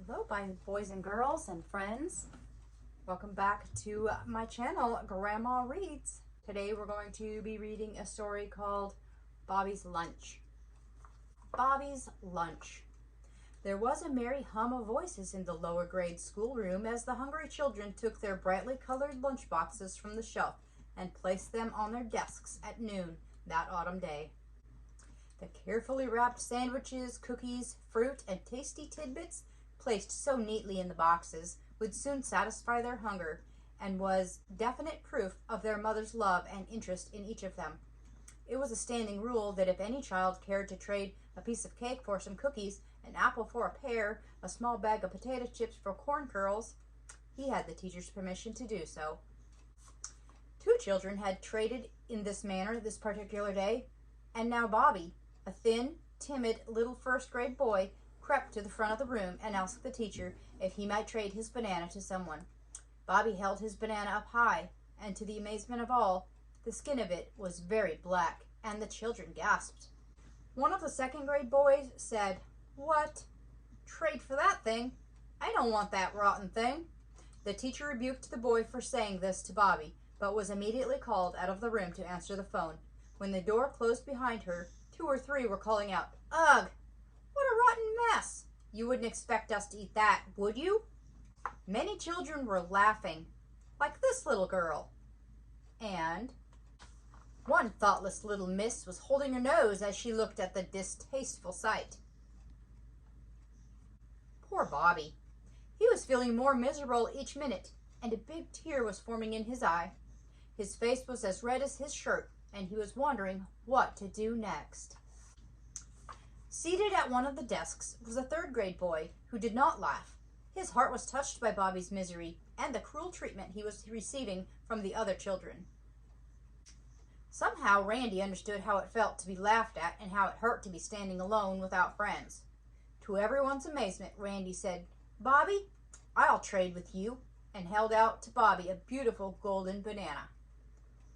Hello, boys and girls and friends. Welcome back to my channel, Grandma Reads. Today we're going to be reading a story called Bobby's Lunch. Bobby's Lunch. There was a merry hum of voices in the lower grade schoolroom as the hungry children took their brightly colored lunch boxes from the shelf and placed them on their desks at noon that autumn day. The carefully wrapped sandwiches, cookies, fruit, and tasty tidbits placed so neatly in the boxes would soon satisfy their hunger and was definite proof of their mother's love and interest in each of them. It was a standing rule that if any child cared to trade a piece of cake for some cookies, an apple for a pear, a small bag of potato chips for corn curls, he had the teacher's permission to do so. 2 children had traded in this manner this particular day, and now Bobby, a thin, timid little first-grade boy, crept to the front of the room and asked the teacher if he might trade his banana to someone. Bobby held his banana up high, and to the amazement of all, the skin of it was very black, and the children gasped. One of the second-grade boys said, "What? Trade for that thing? I don't want that rotten thing." The teacher rebuked the boy for saying this to Bobby, but was immediately called out of the room to answer the phone. When the door closed behind her, 2 or 3 were calling out, "Ugh! What a rotten mess! You wouldn't expect us to eat that, would you?" Many children were laughing, like this little girl. And one thoughtless little miss was holding her nose as she looked at the distasteful sight. Poor Bobby. He was feeling more miserable each minute, and a big tear was forming in his eye. His face was as red as his shirt, and he was wondering what to do next. Seated at one of the desks was a 3rd-grade boy who did not laugh. His heart was touched by Bobby's misery and the cruel treatment he was receiving from the other children. Somehow Randy understood how it felt to be laughed at and how it hurt to be standing alone without friends. To everyone's amazement, Randy said, "Bobby, I'll trade with you," and held out to Bobby a beautiful golden banana.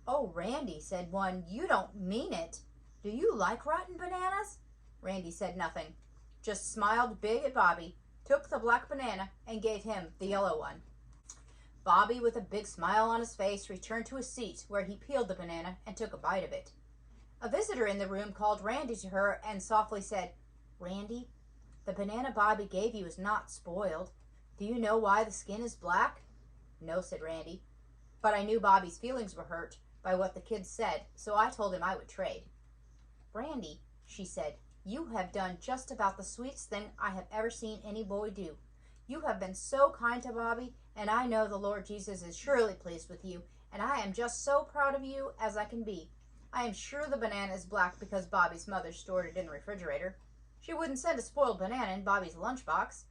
"Oh, Randy," said one, "you don't mean it. Do you like rotten bananas?" Randy said nothing, just smiled big at Bobby, took the black banana, and gave him the yellow one. Bobby, with a big smile on his face, returned to his seat where he peeled the banana and took a bite of it. A visitor in the room called Randy to her and softly said, "Randy, the banana Bobby gave you is not spoiled. Do you know why the skin is black?" "No," said Randy, "but I knew Bobby's feelings were hurt by what the kids said, so I told him I would trade." "Randy," she said, "you have done just about the sweetest thing I have ever seen any boy do. You have been so kind to Bobby, and I know the Lord Jesus is surely pleased with you, and I am just so proud of you as I can be. I am sure the banana is black because Bobby's mother stored it in the refrigerator. She wouldn't send a spoiled banana in Bobby's lunchbox.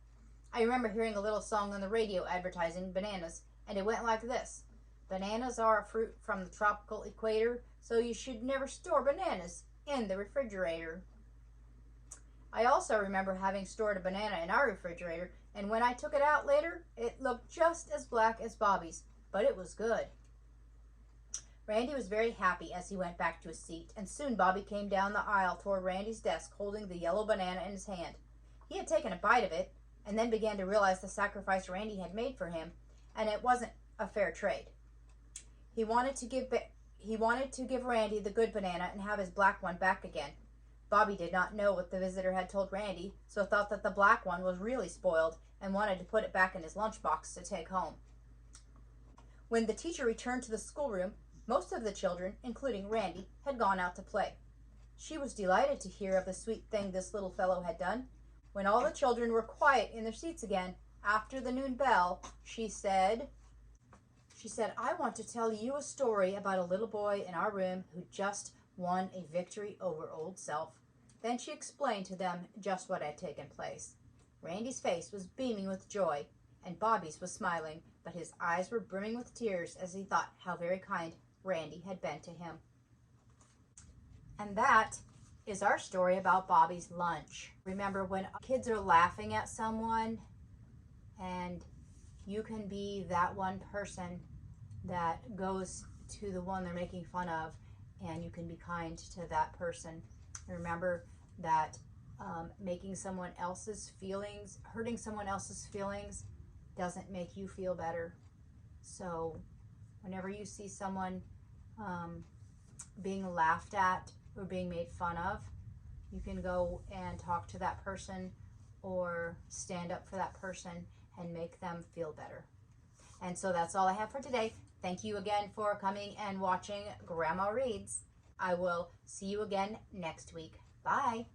I remember hearing a little song on the radio advertising bananas, and it went like this: 'Bananas are a fruit from the tropical equator, so you should never store bananas in the refrigerator.' I also remember having stored a banana in our refrigerator, and when I took it out later, it looked just as black as Bobby's, but it was good." Randy was very happy as he went back to his seat, and soon Bobby came down the aisle toward Randy's desk holding the yellow banana in his hand. He had taken a bite of it, and then began to realize the sacrifice Randy had made for him, and it wasn't a fair trade. He wanted to give Randy the good banana and have his black one back again. Bobby did not know what the visitor had told Randy, so thought that the black one was really spoiled and wanted to put it back in his lunchbox to take home. When the teacher returned to the schoolroom, most of the children, including Randy, had gone out to play. She was delighted to hear of the sweet thing this little fellow had done. When all the children were quiet in their seats again, after the noon bell, she said, "I want to tell you a story about a little boy in our room who just won a victory over old self." Then she explained to them just what had taken place. Randy's face was beaming with joy, and Bobby's was smiling, but his eyes were brimming with tears as he thought how very kind Randy had been to him. And that is our story about Bobby's lunch. Remember, when kids are laughing at someone, and you can be that one person that goes to the one they're making fun of and you can be kind to that person. Remember that making someone else's feelings, hurting someone else's feelings, doesn't make you feel better. So whenever you see someone being laughed at or being made fun of, you can go and talk to that person or stand up for that person and make them feel better. And so that's all I have for today. Thank you again for coming and watching Grandma Reads. I will see you again next week. Bye.